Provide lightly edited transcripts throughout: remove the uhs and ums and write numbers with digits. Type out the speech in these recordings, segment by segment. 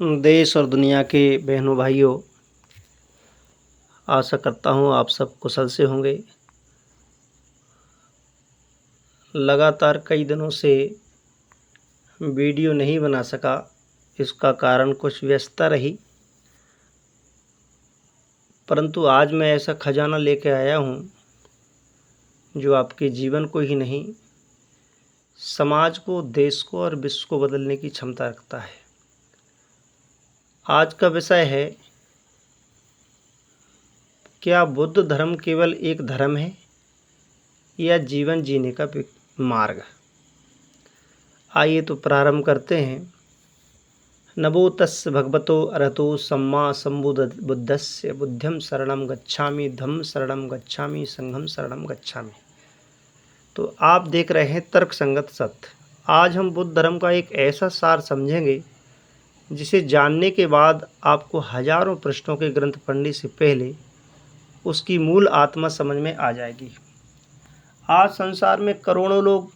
देश और दुनिया के बहनों भाइयों, आशा करता हूँ आप सब कुशल से होंगे। लगातार कई दिनों से वीडियो नहीं बना सका, इसका कारण कुछ व्यस्तता रही, परंतु आज मैं ऐसा खजाना लेके आया हूँ जो आपके जीवन को ही नहीं, समाज को, देश को और विश्व को बदलने की क्षमता रखता है। आज का विषय है, क्या बुद्ध धर्म केवल एक धर्म है या जीवन जीने का मार्ग? आइए तो प्रारंभ करते हैं। नमो तस्य भगवतो अरहतो सम्मा सम्बुद्धस्य बुद्धं शरणं गच्छामि, धम्म शरणं गच्छामि, संघं शरणं गच्छामि। तो आप देख रहे हैं तर्क संगत सत्य। आज हम बुद्ध धर्म का एक ऐसा सार समझेंगे जिसे जानने के बाद आपको हजारों प्रश्नों के ग्रंथ पढ़ने से पहले उसकी मूल आत्मा समझ में आ जाएगी। आज संसार में करोड़ों लोग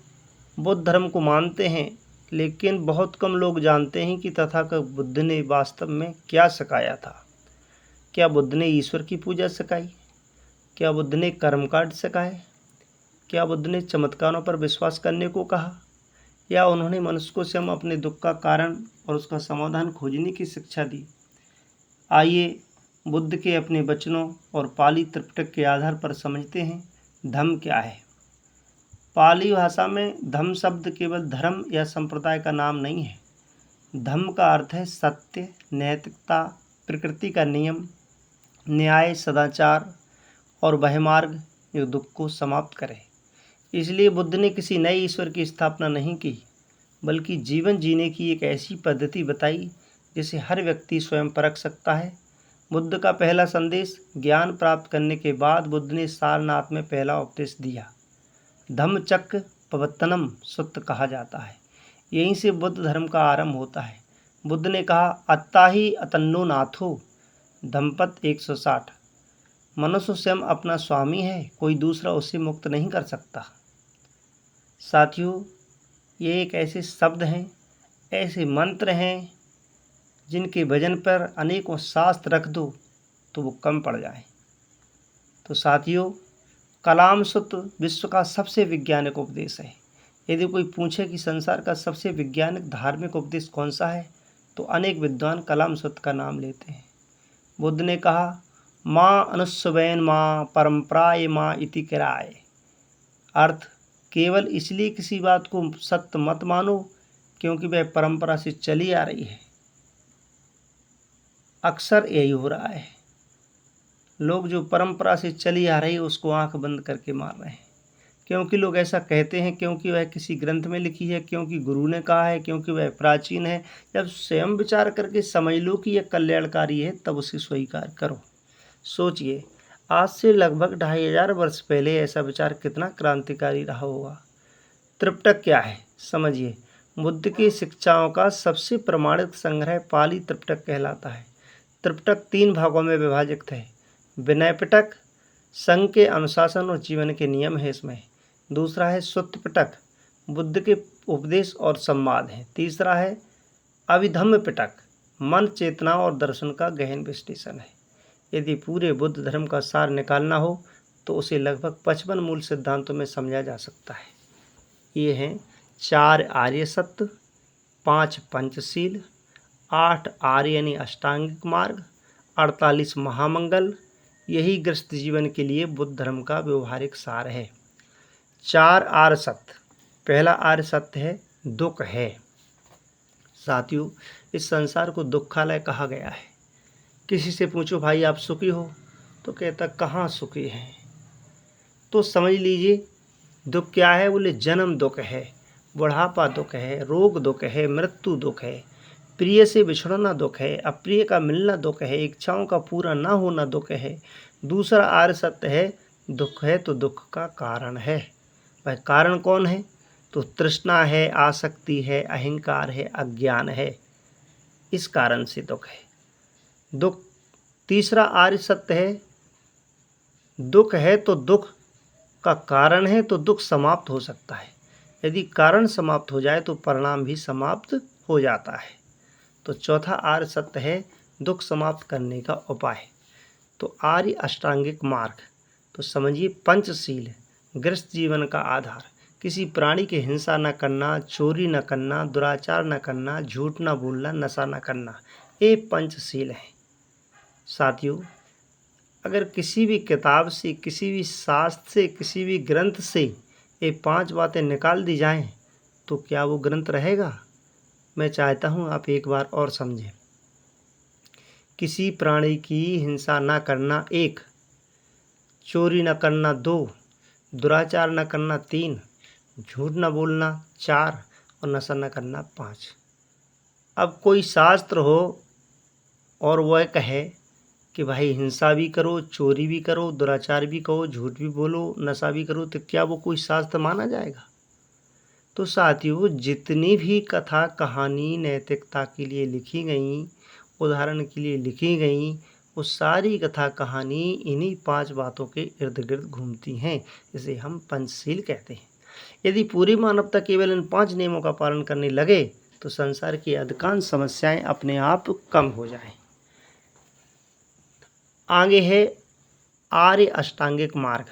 बुद्ध धर्म को मानते हैं, लेकिन बहुत कम लोग जानते हैं कि तथागत बुद्ध ने वास्तव में क्या सिखाया था। क्या बुद्ध ने ईश्वर की पूजा सिखाई? क्या बुद्ध ने कर्मकांड सिखाए? क्या बुद्ध ने चमत्कारों पर विश्वास करने को कहा? या उन्होंने मनुष्य को स्वयं अपने दुख का कारण और उसका समाधान खोजने की शिक्षा दी? आइए बुद्ध के अपने वचनों और पाली त्रिपिटक के आधार पर समझते हैं धम्म क्या है। पाली भाषा में धम्म शब्द केवल धर्म या संप्रदाय का नाम नहीं है। धम्म का अर्थ है सत्य, नैतिकता, प्रकृति का नियम, न्याय, सदाचार और वह मार्ग जो दुख को समाप्त करे। इसलिए बुद्ध ने किसी नए ईश्वर की स्थापना नहीं की, बल्कि जीवन जीने की एक ऐसी पद्धति बताई जिसे हर व्यक्ति स्वयं परख सकता है। बुद्ध का पहला संदेश, ज्ञान प्राप्त करने के बाद बुद्ध ने सारनाथ में पहला उपदेश दिया। धम्मचक्र प्रवर्तनम सूत्र कहा जाता है। यहीं से बुद्ध धर्म का आरंभ होता है। बुद्ध ने कहा, अत्ता ही अतन्नो नाथो, धम्मपद 160। मनुष्य स्वयं अपना स्वामी है, कोई दूसरा उसे मुक्त नहीं कर सकता। साथियों, ये एक ऐसे शब्द हैं, ऐसे मंत्र हैं जिनके वजन पर अनेकों शास्त्र रख दो तो वो कम पड़ जाए। तो साथियों, कलाम सूत्र विश्व का सबसे वैज्ञानिक उपदेश है। यदि कोई पूछे कि संसार का सबसे वैज्ञानिक धार्मिक उपदेश कौन सा है, तो अनेक विद्वान कलाम सूत्र का नाम लेते हैं। बुद्ध ने कहा, माँ अनुस्वैन माँ परंपराए माँ इति किराए। अर्थ, केवल इसलिए किसी बात को सत्य मत मानो क्योंकि वह परंपरा से चली आ रही है। अक्सर यही हो रहा है, लोग जो परंपरा से चली आ रही है उसको आंख बंद करके मार रहे हैं, क्योंकि लोग ऐसा कहते हैं, क्योंकि वह किसी ग्रंथ में लिखी है, क्योंकि गुरु ने कहा है, क्योंकि वह प्राचीन है। जब स्वयं विचार करके समझ लो कि यह कल्याणकारी है, तब उसे स्वीकार करो। सोचिए, आज से लगभग 2500 वर्ष पहले ऐसा विचार कितना क्रांतिकारी रहा होगा। त्रिपिटक क्या है समझिए। बुद्ध की शिक्षाओं का सबसे प्रमाणित संग्रह पाली त्रिपिटक कहलाता है। त्रिपिटक 3 भागों में विभाजित है। विनय पिटक, संघ के अनुशासन और जीवन के नियम है इसमें। दूसरा है सुत्त पिटक, बुद्ध के उपदेश और संवाद हैं। तीसरा है अभिधम्म पिटक, मन, चेतना और दर्शन का गहन विश्लेषण है। यदि पूरे बुद्ध धर्म का सार निकालना हो तो उसे लगभग 55 मूल सिद्धांतों में समझा जा सकता है। ये हैं 4 आर्य सत्य, 5 पंचशील, 8 आर्य यानी अष्टांगिक मार्ग, 48 महामंगल। यही गृहस्थ जीवन के लिए बुद्ध धर्म का व्यवहारिक सार है। 4 आर्य सत्य। पहला आर्य सत्य है दुख है। साथियों, इस संसार को दुखालय कहा गया है। किसी से पूछो, भाई आप सुखी हो, तो कहता कहाँ सुखी हैं। तो समझ लीजिए दुख क्या है। बोले जन्म दुख है, बुढ़ापा दुख है, रोग दुख है, मृत्यु दुख है, प्रिय से बिछड़ना दुख है, अप्रिय का मिलना दुख है, इच्छाओं का पूरा ना होना दुख है। दूसरा आर्य सत्य है दुख है तो दुख का कारण है। वह कारण कौन है? तो तृष्णा है, आसक्ति है, अहंकार है, अज्ञान है। इस कारण से दुख है। दुख। तीसरा आर्य सत्य है दुख है तो दुख का कारण है, तो दुख समाप्त हो सकता है। यदि कारण समाप्त हो जाए तो परिणाम भी समाप्त हो जाता है। तो चौथा आर्य सत्य है दुख समाप्त करने का उपाय। तो आर्य अष्टांगिक मार्ग तो समझिए पंचशील गृहस्थ जीवन का आधार। किसी प्राणी की हिंसा न करना, चोरी न करना, दुराचार न करना, झूठ न बोलना, नशा न करना, ये पंचशील हैं। साथियों, अगर किसी भी किताब से, किसी भी शास्त्र से, किसी भी ग्रंथ से ये 5 बातें निकाल दी जाएं तो क्या वो ग्रंथ रहेगा? मैं चाहता हूँ आप एक बार और समझें। किसी प्राणी की हिंसा न करना 1, चोरी न करना 2, दुराचार न करना 3, झूठ न बोलना 4 और नशा न करना 5। अब कोई शास्त्र हो और वह कहे कि भाई हिंसा भी करो, चोरी भी करो, दुराचार भी करो, झूठ भी बोलो, नशा भी करो, तो क्या वो कोई शास्त्र माना जाएगा? तो साथियों, जितनी भी कथा कहानी नैतिकता के लिए लिखी गई, उदाहरण के लिए लिखी गई, वो सारी कथा कहानी इन्हीं 5 बातों के इर्द गिर्द घूमती हैं। इसे हम पंचशील कहते हैं। यदि पूरी मानवता केवल इन 5 नियमों का पालन करने लगे तो संसार की अधिकांश समस्याएं अपने आप कम हो जाएं। आगे है आर्य अष्टांगिक मार्ग।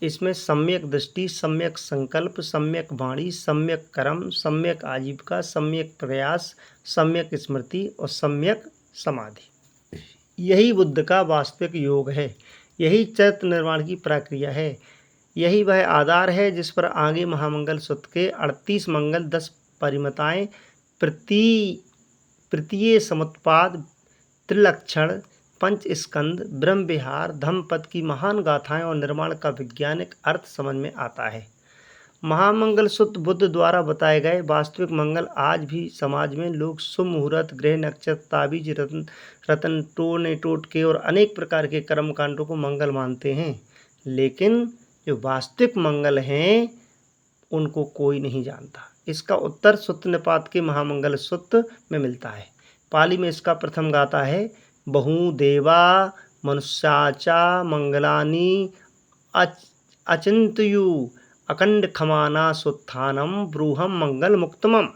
इसमें सम्यक दृष्टि, सम्यक संकल्प, सम्यक वाणी, सम्यक कर्म, सम्यक आजीविका, सम्यक प्रयास, सम्यक स्मृति और सम्यक समाधि। यही बुद्ध का वास्तविक योग है। यही चरित्र निर्माण की प्रक्रिया है। यही वह आधार है जिस पर आगे महामंगल सूत्र के 38 मंगल, 10 परिमताएं, तृतीय समुत्पाद, त्रिलक्षण, पंच स्कंद, ब्रह्म विहार, धम्मपद की महान गाथाएं और निर्माण का वैज्ञानिक अर्थ समझ में आता है। महामंगल सूत्र बुद्ध द्वारा बताए गए वास्तविक मंगल आज भी समाज में लोग शुभ मुहूर्त, ग्रह नक्षत्र, ताबीज, रतन टोने टोटके और अनेक प्रकार के कर्म कांडों को मंगल मानते हैं, लेकिन जो वास्तविक मंगल हैं उनको कोई नहीं जानता। इसका उत्तर सूत्र निपात के महामंगल सूत्र में मिलता है। पाली में इसका प्रथम गाथा है, बहु देवा मनुष्याचा मंगलानि अचिंतयु अखंड खमाना सुत्थानम ब्रूहम मंगल मुक्तमम।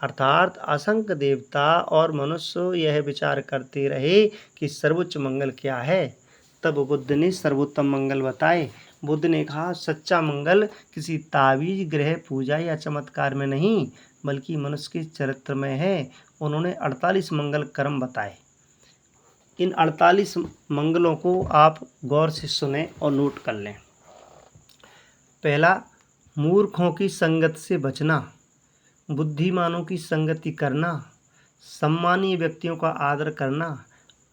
अर्थात असंख्य देवता और मनुष्य यह विचार करते रहे कि सर्वोच्च मंगल क्या है। तब बुद्ध ने सर्वोत्तम मंगल बताए। बुद्ध ने कहा, सच्चा मंगल किसी ताबीज, ग्रह पूजा या चमत्कार में नहीं बल्कि मनुष्य के चरित्र में है। उन्होंने 48 मंगल कर्म बताए। इन 48 मंगलों को आप गौर से सुने और नोट कर लें। पहला, मूर्खों की संगत से बचना, बुद्धिमानों की संगति करना, सम्मानीय व्यक्तियों का आदर करना,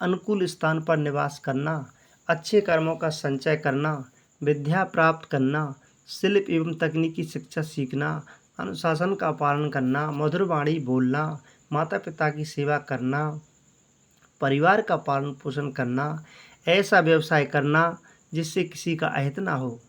अनुकूल स्थान पर निवास करना, अच्छे कर्मों का संचय करना, विद्या प्राप्त करना, शिल्प एवं तकनीकी शिक्षा सीखना, अनुशासन का पालन करना, मधुर वाणी बोलना, माता पिता की सेवा करना, परिवार का पालन पोषण करना, ऐसा व्यवसाय करना जिससे किसी का अहित ना हो,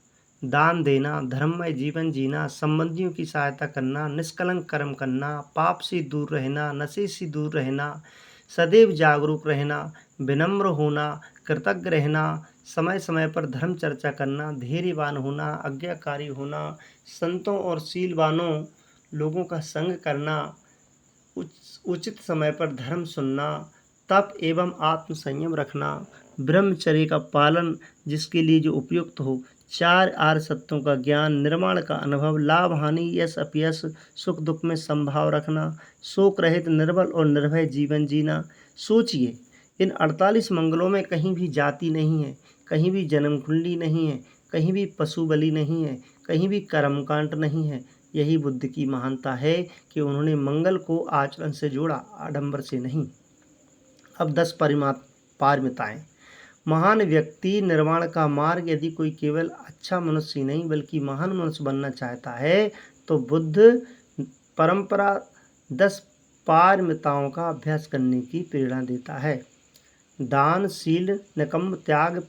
दान देना, धर्ममय जीवन जीना, संबंधियों की सहायता करना, निष्कलंक कर्म करना, पाप से दूर रहना, नशे से दूर रहना, सदैव जागरूक रहना, विनम्र होना, कृतज्ञ रहना, समय समय पर धर्म चर्चा करना, धैर्यवान होना, आज्ञाकारी होना, संतों और शीलवानों लोगों का संग करना, उचित समय पर धर्म सुनना, तप एवं आत्म संयम रखना, ब्रह्मचर्य का पालन जिसके लिए जो उपयुक्त हो, 4 आर्य सत्यों का ज्ञान, निर्माण का अनुभव, लाभ हानि, यश अपयश, सुख दुख में संभाव रखना, शोक रहित निर्बल और निर्भय जीवन जीना। सोचिए, इन 48 मंगलों में कहीं भी जाति नहीं है, कहीं भी जन्म कुंडली नहीं है, कहीं भी पशु बलि नहीं है, कहीं भी कर्मकांड नहीं है। यही बुद्ध की महानता है कि उन्होंने मंगल को आचरण से जोड़ा, आडंबर से नहीं। अब 10 पारमिताएं। महान व्यक्ति निर्माण का मार्ग। यदि कोई केवल अच्छा मनुष्य नहीं बल्कि महान मनुष्य बनना चाहता है तो बुद्ध परंपरा 10 पारमिताओं का अभ्यास करने की प्रेरणा देता है। दान, शील, निकम्म, त्याग,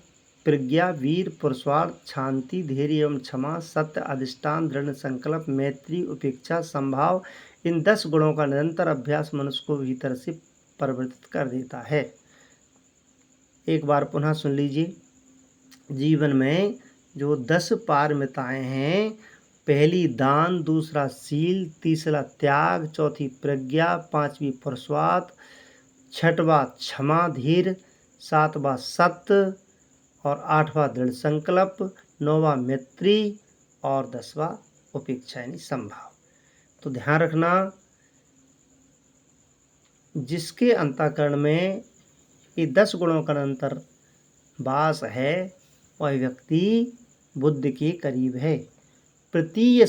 प्रज्ञा, वीर, पुरुषार्थ, शांति, धैर्य एवं क्षमा, सत्य, अधिष्ठान, दृढ़ संकल्प, मैत्री, उपेक्षा, संभाव। इन 10 गुणों का निरंतर अभ्यास मनुष्य को भीतर से परिवर्तित कर देता है। एक बार पुनः सुन लीजिए। जीवन में जो 10 पारमिताएं हैं पहली दान, दूसरा शील, तीसरा त्याग, चौथी प्रज्ञा, पांचवी पुरुषार्थ, छठवां क्षमा धीर, सातवां सत्य और आठवां दृढ़ संकल्प, नौवां मैत्री और 10वां उपेक्षा यानी संभाव। तो ध्यान रखना, जिसके अंतःकरण में ये 10 गुणों का निरंतर वास है वह व्यक्ति बुद्ध के करीब है। तृतीय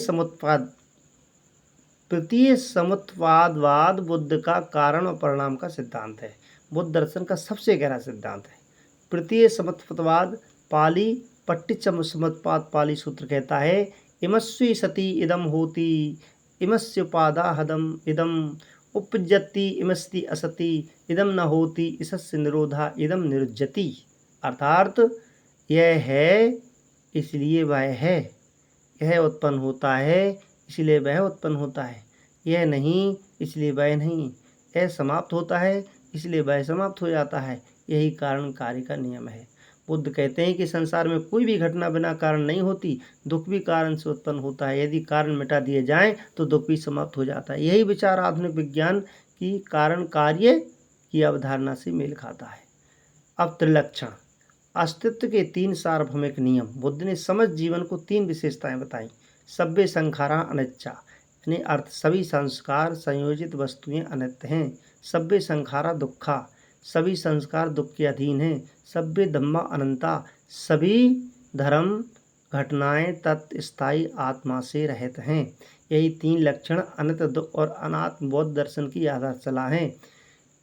समुत्पादवाद बुद्ध का कारण और परिणाम का सिद्धांत है। बुद्ध दर्शन का सबसे गहरा सिद्धांत है। तृतीय समुत्पादवाद पाली पट्टिचम समुत्पाद पाली सूत्र कहता है, इमस्वी सति इदम होति, इमस्युपादाहदम इदम उपजति, इमस्ति असति इदम न होति, इसस्य निरोधा इदम निरुज्यति। अर्थात यह है इसलिए वह है, यह उत्पन्न होता है इसलिए वह उत्पन्न होता है, यह नहीं इसलिए वह नहीं, यह समाप्त होता है इसलिए वह समाप्त हो जाता है। यही कारण कार्य का नियम है। बुद्ध कहते हैं कि संसार में कोई भी घटना बिना कारण नहीं होती, दुख भी कारण से उत्पन्न होता है। यदि कारण मिटा दिए जाएं तो दुख भी समाप्त हो जाता है। यही विचार आधुनिक विज्ञान की कारण कार्य की अवधारणा से मेल खाता है। अब त्रिलक्षण, अस्तित्व के 3 सार्वभौमिक नियम। बुद्ध ने समस्त जीवन को 3 विशेषताएं बताई। सभ्य संखारा अनिच्चा यानी अर्थ सभी संस्कार संयोजित वस्तुएं अनित्य हैं। सभ्य संखारा दुखा, सभी संस्कार दुख के अधीन हैं। सभ्य धम्मा अनंता, सभी धर्म घटनाएं तत्स्थायी आत्मा से रहित हैं। यही 3 लक्षण अनित्य, दुख और अनात्म बौद्ध दर्शन की आधारशिला हैं।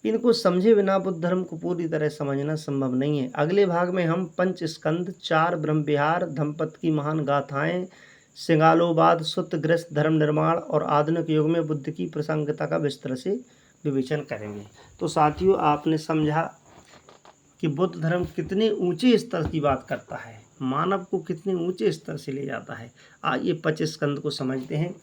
इनको समझे बिना बुद्ध धर्म को पूरी तरह समझना संभव नहीं है। अगले भाग में हम पंच स्कंद, 4 ब्रह्म विहार, धम्मपद की महान गाथाएं, सिंगालोवाद, सूत्रग्रस्त धर्म निर्माण और आधुनिक युग में बुद्ध की प्रासंगिकता का विस्तार से विवेचन करेंगे। तो साथियों, आपने समझा कि बुद्ध धर्म कितने ऊंचे स्तर की बात करता है, मानव को कितने ऊंचे स्तर से ले जाता है। आइए 25 स्कंद को समझते हैं।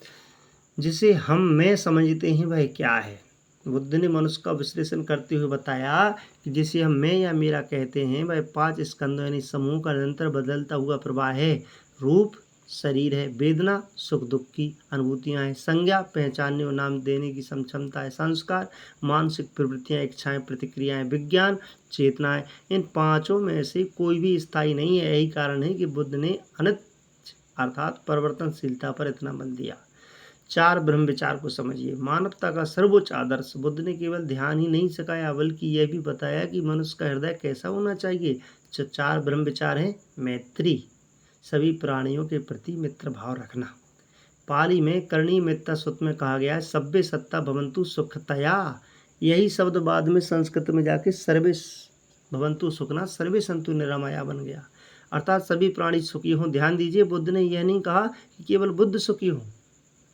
जिसे हम मैं समझते हैं वह क्या है। बुद्ध ने मनुष्य का विश्लेषण करते हुए बताया कि जिसे हम मैं या मेरा कहते हैं वह 5 स्कंदों यानी समूह का निरंतर बदलता हुआ प्रवाह है। रूप शरीर है, वेदना सुख दुख की अनुभूतियाँ हैं, संज्ञा पहचानने और नाम देने की क्षमता है, संस्कार मानसिक प्रवृत्तियाँ इच्छाएं प्रतिक्रियाएं, विज्ञान चेतनाएं। इन 5 में से कोई भी स्थायी नहीं है। यही कारण है कि बुद्ध ने अनित्य अर्थात परिवर्तनशीलता पर इतना बल दिया। 4 ब्रह्म विचार को समझिए। मानवता का सर्वोच्च आदर्श। बुद्ध ने केवल ध्यान ही नहीं सिखाया बल्कि यह भी बताया कि मनुष्य का हृदय कैसा होना चाहिए। 4 ब्रह्म विचार हैं। मैत्री, सभी प्राणियों के प्रति मित्र भाव रखना। पाली में करणी मित्रता सूत्र में कहा गया है, सभ्य सत्ता भवन्तु सुखतया। यही शब्द बाद में संस्कृत में जाके सर्वे भवन्तु सुखना, सर्वे सन्तु निरामया बन गया। अर्थात सभी प्राणी सुखी हों। ध्यान दीजिए, बुद्ध ने यह नहीं कहा कि केवल बुद्ध सुखी हो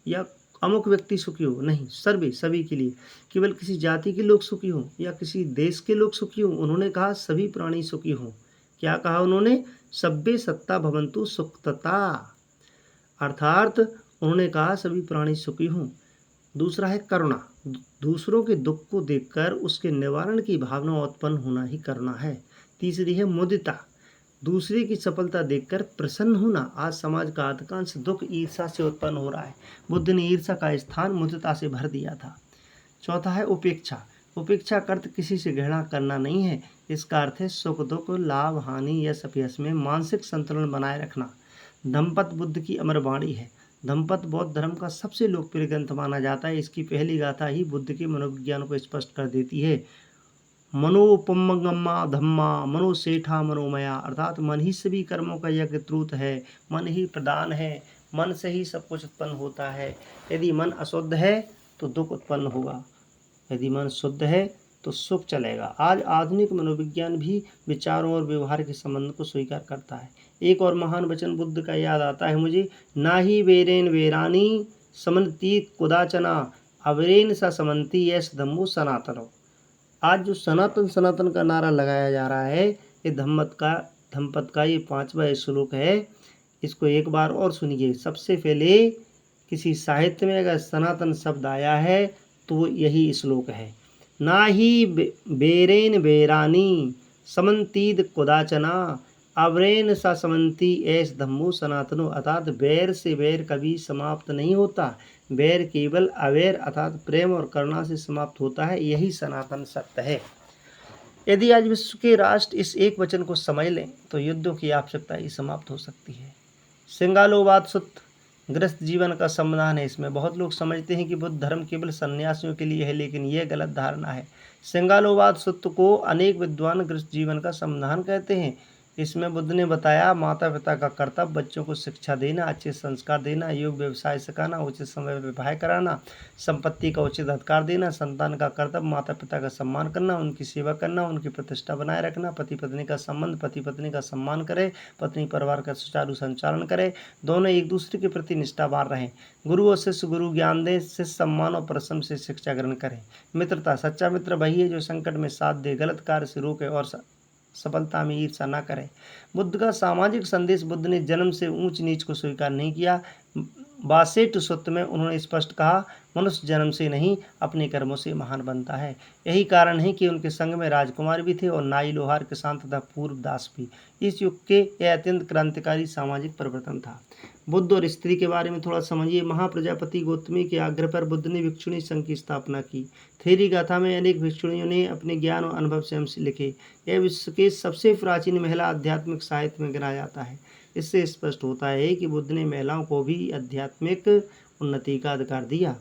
या अमुक व्यक्ति सुखी हो, नहीं, सर्वे सभी के लिए। केवल किसी जाति के लोग सुखी हों या किसी देश के लोग सुखी हों, उन्होंने कहा सभी प्राणी सुखी हों। क्या कहा उन्होंने? सभ्य सत्ता भवन्तु सुखतता, अर्थात उन्होंने कहा सभी प्राणी सुखी हों। दूसरा है करुणा, दूसरों के दुख को देखकर उसके निवारण की भावना उत्पन्न होना ही करुणा है। तीसरी है मुदिता, दूसरे की सफलता देखकर प्रसन्न होना। आज समाज का अधिकांश दुख ईर्ष्या से उत्पन्न हो रहा है। बुद्ध ने ईर्ष्या का स्थान मुदिता से भर दिया था। चौथा है उपेक्षा, उपेक्षा का अर्थ किसी से घृणा करना नहीं है। इसका अर्थ है सुख दुख लाभ हानि यश अपयश में मानसिक संतुलन बनाए रखना। धम्मपद बुद्ध की अमर वाणी है। धम्मपद बौद्ध धर्म का सबसे लोकप्रिय ग्रंथ माना जाता है। इसकी पहली गाथा ही बुद्ध के मनोविज्ञान को स्पष्ट कर देती है। मनोपमगम्मा धम्मा मनोसेठा मनोमया, अर्थात मन ही सभी कर्मों का यज्ञ है, मन ही प्रधान है, मन से ही सब कुछ उत्पन्न होता है। यदि मन अशुद्ध है तो दुख उत्पन्न होगा, यदि मन शुद्ध है तो सुख चलेगा। आज आधुनिक मनोविज्ञान भी विचारों और व्यवहार के संबंध को स्वीकार करता है। एक और महान वचन बुद्ध का याद आता है मुझे, ना ही वेरेन वेरानी समन्ति कुदाचना अवरेन सा समन्ति यश धम्मो सनातनो। आज जो सनातन सनातन का नारा लगाया जा रहा है, ये धम्मपद का ये 5वां श्लोक है। इसको एक बार और सुनिए। सबसे पहले किसी साहित्य में अगर सनातन शब्द आया है तो वो यही श्लोक है। ना ही बेरेन बेरानी समन्तीद कुदाचना अवरेन सा समंती ऐस धम्मो सनातनो, अर्थात बैर से बैर कभी समाप्त नहीं होता। बैर केवल अवैर अर्थात प्रेम और करुणा से समाप्त होता है। यही सनातन सत्य है। यदि आज विश्व के राष्ट्र इस एक वचन को समझ लें तो युद्धों की आवश्यकता ही समाप्त हो सकती है। सिंगालोवाद सूत्र ग्रस्त जीवन का समाधान है। इसमें बहुत लोग समझते हैं कि बुद्ध धर्म केवल सन्यासियों के लिए है, लेकिन यह गलत धारणा है। सिंगालोवाद सूत्र को अनेक विद्वान ग्रस्त जीवन का समाधान कहते हैं। इसमें बुद्ध ने बताया माता पिता का कर्तव्य, बच्चों को शिक्षा देना, अच्छे संस्कार देना, योग व्यवसाय सिखाना, उचित समय पर विवाह कराना, संपत्ति का उचित अधिकार देना, संतान का कर्तव्य माता पिता का सम्मान करना, उनकी सेवा करना, उनकी प्रतिष्ठा बनाए रखना, पति पत्नी का संबंध, पति पत्नी का सम्मान करे, पत्नी परिवार का सुचारू संचालन करे, दोनों एक दूसरे के प्रति निष्ठावान रहें, गुरु और शिष्य गुरु ज्ञान दे, शिष्य सम्मान और परिश्रम से शिक्षा ग्रहण करें। मित्रता, सच्चा मित्र वही है जो संकट में साथ दे, गलत कार्य से रोके और सफलता में ईर्ष्या न करें। बुद्ध का सामाजिक संदेश। बुद्ध ने जन्म से ऊंच नीच को स्वीकार नहीं किया। वासेट सूत्र में उन्होंने स्पष्ट कहा, मनुष्य जन्म से नहीं अपने कर्मों से महान बनता है। यही कारण है कि उनके संग में राजकुमार भी थे और नाई, लोहार, किसान तथा पूर्व दास भी। इस युग के यह अत्यंत क्रांतिकारी सामाजिक परिवर्तन था। बुद्ध और स्त्री के बारे में थोड़ा समझिए। महाप्रजापति गौतमी के आग्रह पर बुद्ध ने भिक्षुणी संघ की स्थापना की। थेरी गाथा में अनेक भिक्षुणियों ने अपने ज्ञान और अनुभव स्वयं से लिखे। यह विश्व के सबसे प्राचीन महिला आध्यात्मिक साहित्य में गिना जाता है। इससे स्पष्ट होता है कि बुद्ध ने महिलाओं को भी आध्यात्मिक उन्नति का अधिकार दिया।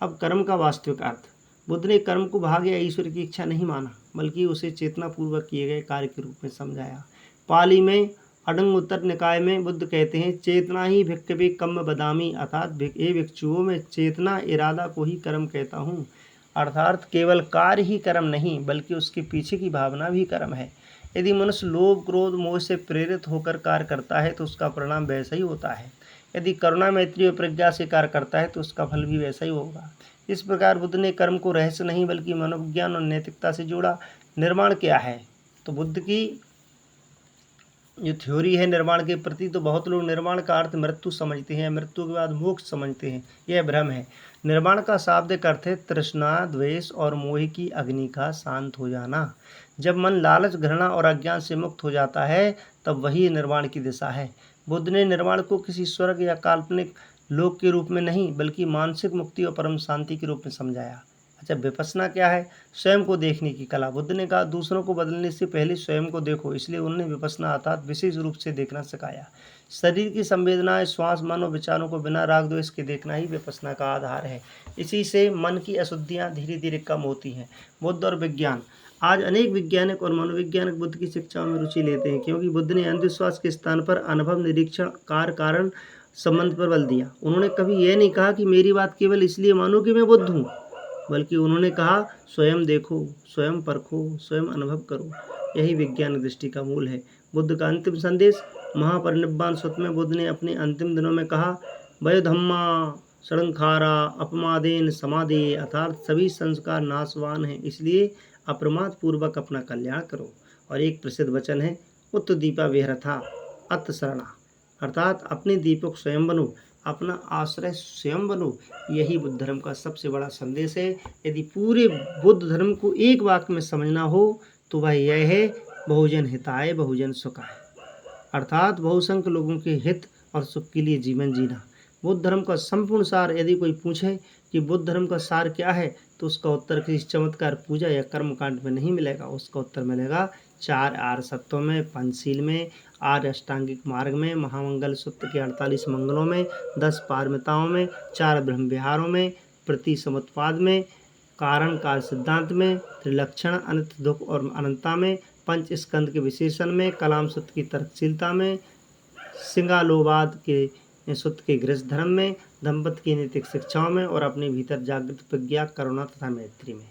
अब कर्म का वास्तविक अर्थ। बुद्ध ने कर्म को भाग्य या ईश्वर की इच्छा नहीं माना, बल्कि उसे चेतनापूर्वक किए गए कार्य के रूप में समझाया। पाली में अडंग उत्तर निकाय में बुद्ध कहते हैं, चेतना ही भिक्खवे कम्म बदामी, अर्थात ए भिक्षुओं में चेतना इरादा को ही कर्म कहता हूँ। अर्थात केवल कार्य ही कर्म नहीं, बल्कि उसके पीछे की भावना भी कर्म है। यदि मनुष्य लोभ क्रोध मोह से प्रेरित होकर कार्य करता है तो उसका परिणाम वैसा ही होता है। यदि करुणा मैत्री और प्रज्ञा से कार्य करता है तो उसका फल भी वैसा ही होगा। इस प्रकार बुद्ध ने कर्म को रहस्य नहीं बल्कि मनोविज्ञान और नैतिकता से जोड़ा। निर्माण क्या है? तो बुद्ध की जो थ्योरी है निर्माण के प्रति, तो बहुत लोग निर्माण का अर्थ मृत्यु समझते हैं, मृत्यु के बाद मोक्ष समझते हैं। यह भ्रम है। निर्माण का शाब्दिक अर्थ है तृष्णा, द्वेष और मोह की अग्नि का शांत हो जाना। जब मन लालच, घृणा और अज्ञान से मुक्त हो जाता है तब वही निर्माण की दिशा है। बुद्ध ने निर्माण को किसी स्वर्ग या काल्पनिक लोक के रूप में नहीं, बल्कि मानसिक मुक्ति और परम शांति के रूप में समझाया। अच्छा, विपश्यना क्या है? स्वयं को देखने की कला। बुद्ध ने कहा, दूसरों को बदलने से पहले स्वयं को देखो। इसलिए उन्होंने विपश्यना अर्थात विशेष रूप से देखना सिखाया। शरीर की संवेदनाएं, श्वास, मन और विचारों को बिना राग द्वेष के देखना ही विपश्यना का आधार है। इसी से मन की अशुद्धियां धीरे धीरे कम होती हैं। बुद्ध और विज्ञान। आज अनेक वैज्ञानिक और मनोवैज्ञानिक बुद्ध की शिक्षाओं में रुचि लेते हैं, क्योंकि बुद्ध ने अंधविश्वास के स्थान पर अनुभव, निरीक्षण, कार्य कारण संबंध पर बल दिया। उन्होंने कभी यह नहीं कहा कि मेरी बात केवल इसलिए मानो कि मैं बुद्ध हूँ, बल्कि उन्होंने कहा स्वयं देखो, स्वयं परखो, स्वयं अनुभव करो। यही विज्ञान दृष्टि का मूल है। बुद्ध का अंतिम संदेश। महापरिनिब्बाण सूत्र में बुद्ध ने अपने अंतिम दिनों में कहा, वयो धम्मा षडंखारा अपमादेन समाधि, अर्थात सभी संस्कार नाशवान हैं, इसलिए अप्रमाद पूर्वक अपना कल्याण करो। और एक प्रसिद्ध वचन है, उत्त दीपा विहरथा अत शरणा, अर्थात अपने दीपक स्वयं बनो, अपना आश्रय स्वयं बनो। यही बुद्ध धर्म का सबसे बड़ा संदेश है। यदि पूरे बुद्ध धर्म को एक वाक्य में समझना हो तो वह यह है, बहुजन हिताय बहुजन सुखाय, अर्थात बहुसंख्य लोगों के हित और सुख के लिए जीवन जीना। बुद्ध धर्म का संपूर्ण सार। यदि कोई पूछे कि बुद्ध धर्म का सार क्या है, तो उसका उत्तर किसी चमत्कार, पूजा या कर्मकांड में नहीं मिलेगा। उसका उत्तर मिलेगा 4 आर्य सत्यों में, पंचशील में, आर्य अष्टांगिक मार्ग में, महामंगल सूत्र के 48 मंगलों में, 10 पारमिताओं में, 4 ब्रह्म विहारों में, प्रतिसमुत्पाद में, कारण काल सिद्धांत में, त्रिलक्षण, अनित्य, दुख और अनंतता में, पंच स्कंद के विशेषण में, कलाम सूत्र की तर्कशीलता में, सिंगालोवाद के सूत्र के गृहस्थ धर्म में, दंपति की नैतिक शिक्षाओं में और अपने भीतर जागृत प्रज्ञा, करुणा तथा मैत्री में।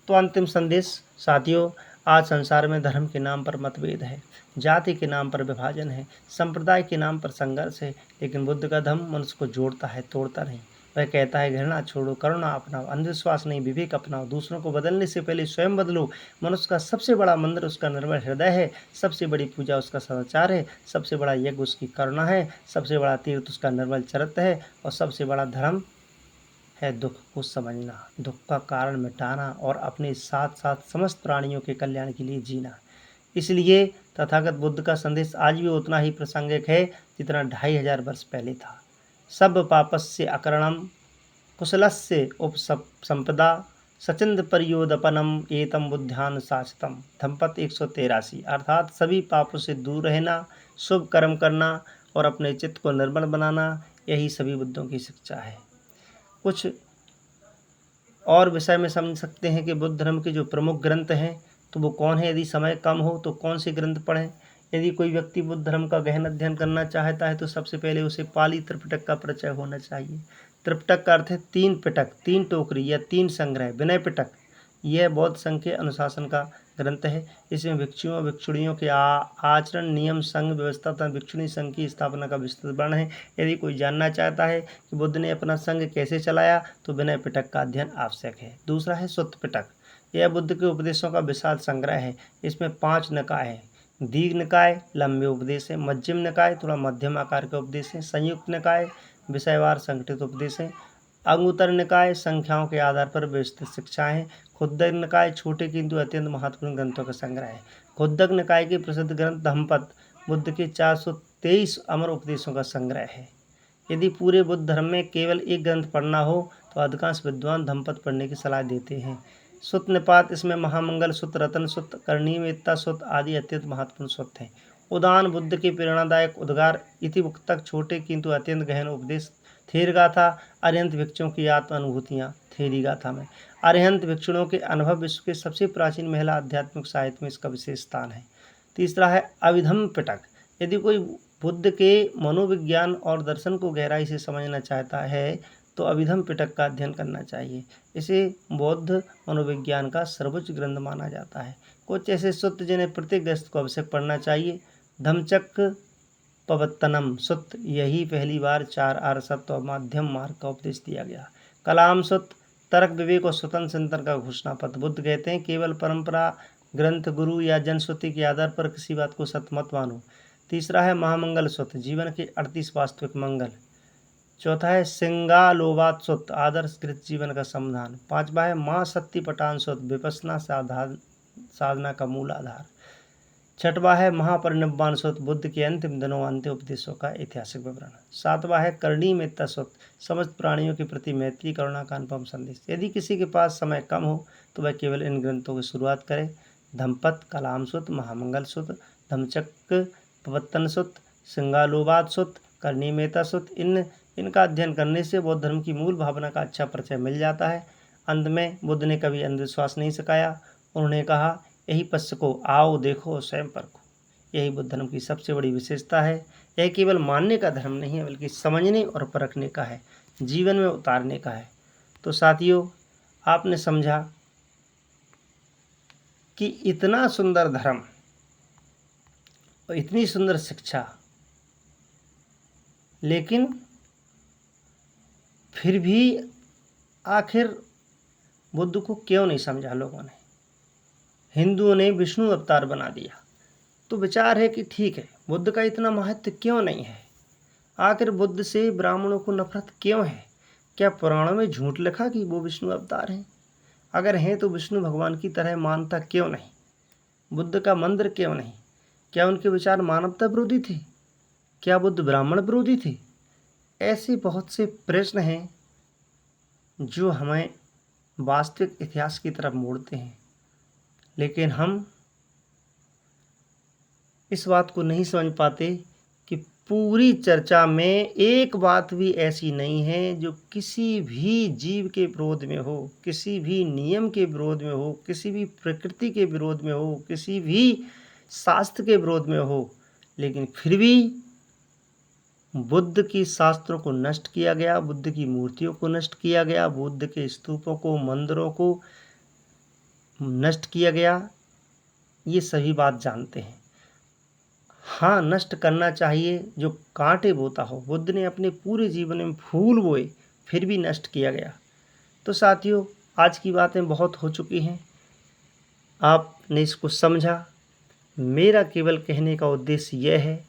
तो अंतिम संदेश साथियों, आज संसार में धर्म के नाम पर मतभेद है, जाति के नाम पर विभाजन है, संप्रदाय के नाम पर संघर्ष है, लेकिन बुद्ध का धर्म मनुष्य को जोड़ता है, तोड़ता नहीं। वह कहता है, घृणा छोड़ो, करुणा अपनाओ, अंधविश्वास नहीं विवेक अपनाओ, दूसरों को बदलने से पहले स्वयं बदलो। मनुष्य का सबसे बड़ा मंदिर उसका निर्मल हृदय है, सबसे बड़ी पूजा उसका सदाचार है, सबसे बड़ा यज्ञ उसकी करुणा है, सबसे बड़ा तीर्थ उसका निर्मल चरित्र है, और सबसे बड़ा धर्म है दुख को समझना, दुख का कारण मिटाना और अपने साथ साथ समस्त प्राणियों के कल्याण के लिए जीना। इसलिए तथागत बुद्ध का संदेश आज भी उतना ही प्रासंगिक है जितना 2500 वर्ष पहले था। सब पापस्य अकरणम कुशलस्य उपसंपदा सचिंद परियोदपनम एतम बुद्ध्यान शाश्वतम। धम्पत 183। अर्थात सभी पापों से दूर रहना, शुभ कर्म करना और अपने चित्त को निर्मल बनाना, यही सभी बुद्धों की शिक्षा है। कुछ और विषय में समझ सकते हैं कि बुद्ध धर्म के जो प्रमुख ग्रंथ हैं तो वो कौन है। यदि समय कम हो तो कौन से ग्रंथ पढ़ें। यदि कोई व्यक्ति बुद्ध धर्म का गहन अध्ययन करना चाहता है तो सबसे पहले उसे पाली त्रिपिटक का परिचय होना चाहिए। त्रिपिटक का अर्थ है 3 पिटक, 3 टोकरी या 3 संग्रह। विनय पिटक यह बौद्ध संघ के अनुशासन का ग्रंथ है। इसमें भिक्षुओं भिक्षुणियों के आचरण, नियम, संघ व्यवस्था तथा भिक्षुणी संघ की स्थापना का विस्तृत वर्णन है। यदि कोई जानना चाहता है कि बुद्ध ने अपना संघ कैसे चलाया तो विनय पिटक का अध्ययन आवश्यक है। दूसरा है सुत्त पिटक। यह बुद्ध के उपदेशों का विशाल संग्रह है। इसमें 5 निकाय हैं। दीर्घ निकाय लंबे उपदेश है, मध्यम निकाय थोड़ा मध्यम आकार के उपदेश है, संयुक्त निकाय विषयवार संगठित उपदेश है, अंगुत्तर निकाय संख्याओं के आधार पर व्यवस्थित शिक्षाएं हैं, खुद्दक निकाय छोटे किंतु अत्यंत महत्वपूर्ण ग्रंथों का संग्रह है। खुद्दक निकाय के प्रसिद्ध ग्रंथ धम्मपद बुद्ध के 423 अमर उपदेशों का संग्रह है। यदि पूरे बुद्ध धर्म में केवल एक ग्रंथ पढ़ना हो तो अधिकांश विद्वान धम्मपद पढ़ने की सलाह देते हैं। सुत्त निपात, इसमें महामंगल सुत्त, रतन सुत्त, कर्णीमेत्ता सुत्त आदि अत्यंत महत्वपूर्ण सुत्त हैं। उदान बुद्ध के प्रेरणादायक उद्गार इति मुक्तक छोटे किंतु अत्यंत गहन उपदेश। थेर गाथा अरिहंत भिक्षुओं की आत्म अनुभूतियाँ। थेरी गाथा में अरिहंत भिक्षुओं के अनुभव विश्व के सबसे प्राचीन महिला आध्यात्मिक साहित्य में इसका विशेष स्थान है। तीसरा है अभिधम्म पिटक। यदि कोई बुद्ध के मनोविज्ञान और दर्शन को गहराई से समझना चाहता है तो अभिधम्म पिटक का अध्ययन करना चाहिए। इसे बौद्ध मनोविज्ञान का सर्वोच्च ग्रंथ माना जाता है। कुछ ऐसे सुत्त जिन्हें प्रत्येक गृहस्थ को अवश्य पढ़ना चाहिए। धम्मचक्क पवत्तनम सुत्त, यही पहली बार 4 आर्य सत्य और मध्यम मार्ग का उपदेश दिया गया। कलाम सुत्त, तर्क विवेक और स्वतंत्र चिंतन का घोषणा पत्र। बुद्ध कहते हैं केवल परंपरा, ग्रंथ, गुरु या जनश्रुति के आधार पर किसी बात को सत्य मत मानो। तीसरा है महामंगल सुत्त, जीवन के 38 वास्तविक मंगल। चौथा है सिंगालोबात सुत्त, आदर्श कृत जीवन का समाधान। 5वां है माँ सत्तिपटान सुत्त, विपश्यना साधना का मूल आधार। 6वां है महापरिनिब्बाण सुत्त, बुद्ध के अंतिम दिनों अंतिम उपदेशों का ऐतिहासिक विवरण। 7वां है कर्णीमेत्ता सुत्त, समस्त प्राणियों के प्रति मैत्री करुणा का अनुपम संदेश। यदि किसी के पास समय कम हो तो वह केवल इन ग्रंथों की शुरुआत करे। धम्मपद, कलाम सुत्त, महामंगल सुत्त, धम्मचक्क पवत्तन सुत्त, सिंगालोबात सुत्त, कर्णीमेत्ता सुत्त, इनका अध्ययन करने से बौद्ध धर्म की मूल भावना का अच्छा परिचय मिल जाता है। अंत में बुद्ध ने कभी अंधविश्वास नहीं सिखाया। उन्होंने कहा यही पश्य को आओ देखो स्वयं परखो। यही बुद्ध धर्म की सबसे बड़ी विशेषता है। यह केवल मानने का धर्म नहीं है बल्कि समझने और परखने का है, जीवन में उतारने का है। तो साथियों, आपने समझा कि इतना सुंदर धर्म और इतनी सुंदर शिक्षा, लेकिन फिर भी आखिर बुद्ध को क्यों नहीं समझा लोगों ने। हिंदुओं ने विष्णु अवतार बना दिया। तो विचार है कि ठीक है, बुद्ध का इतना महत्व क्यों नहीं है। आखिर बुद्ध से ब्राह्मणों को नफरत क्यों है। क्या पुराणों में झूठ लिखा कि वो विष्णु अवतार हैं। अगर हैं तो विष्णु भगवान की तरह मानता क्यों नहीं। बुद्ध का मंदिर क्यों नहीं। क्या उनके विचार मानवता विरोधी थे। क्या बुद्ध ब्राह्मण विरोधी थे। ऐसे बहुत से प्रश्न हैं जो हमें वास्तविक इतिहास की तरफ मोड़ते हैं, लेकिन हम इस बात को नहीं समझ पाते कि पूरी चर्चा में एक बात भी ऐसी नहीं है जो किसी भी जीव के विरोध में हो, किसी भी नियम के विरोध में हो, किसी भी प्रकृति के विरोध में हो, किसी भी शास्त्र के विरोध में हो। लेकिन फिर भी बुद्ध की शास्त्रों को नष्ट किया गया, बुद्ध की मूर्तियों को नष्ट किया गया, बुद्ध के स्तूपों को, मंदिरों को नष्ट किया गया। ये सभी बात जानते हैं। हाँ, नष्ट करना चाहिए जो कांटे बोता हो। बुद्ध ने अपने पूरे जीवन में फूल बोए फिर भी नष्ट किया गया। तो साथियों, आज की बातें बहुत हो चुकी हैं। आपने इसको समझा। मेरा केवल कहने का उद्देश्य यह है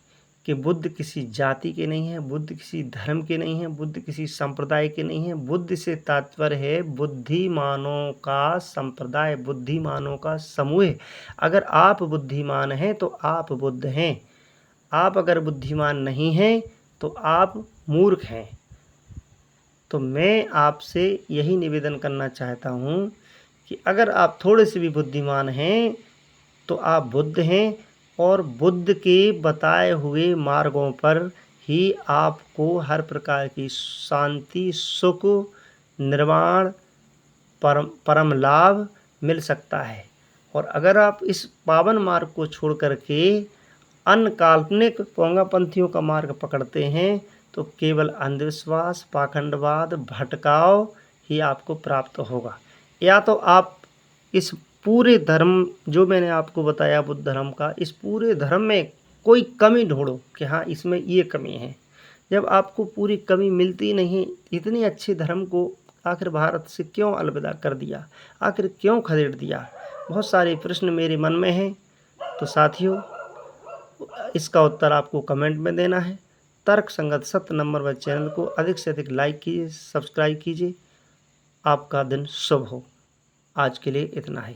कि बुद्ध किसी जाति के नहीं है, बुद्ध किसी धर्म के नहीं है, बुद्ध किसी संप्रदाय के नहीं है। बुद्ध से तात्पर्य है बुद्धिमानों का संप्रदाय, बुद्धिमानों का समूह। अगर आप बुद्धिमान हैं तो आप बुद्ध हैं। आप अगर बुद्धिमान नहीं हैं तो आप मूर्ख हैं। तो मैं आपसे यही निवेदन करना चाहता हूँ कि अगर आप थोड़े से भी बुद्धिमान हैं तो आप बुद्ध हैं, और बुद्ध के बताए हुए मार्गों पर ही आपको हर प्रकार की शांति, सुख, निर्वाण, परम लाभ मिल सकता है। और अगर आप इस पावन मार्ग को छोड़ करके अन्य काल्पनिक पोंगापंथियों का मार्ग पकड़ते हैं तो केवल अंधविश्वास, पाखंडवाद, भटकाव ही आपको प्राप्त होगा। या तो आप इस पूरे धर्म जो मैंने आपको बताया बुद्ध धर्म का, इस पूरे धर्म में कोई कमी ढूंढो कि हाँ इसमें ये कमी है। जब आपको पूरी कमी मिलती नहीं, इतने अच्छे धर्म को आखिर भारत से क्यों अलविदा कर दिया, आखिर क्यों खदेड़ दिया? बहुत सारे प्रश्न मेरे मन में हैं। तो साथियों, इसका उत्तर आपको कमेंट में देना है। तर्क संगत सत्य नंबर 1 चैनल को अधिक से अधिक लाइक कीजिए, सब्सक्राइब कीजिए। आपका दिन शुभ हो। आज के लिए इतना ही।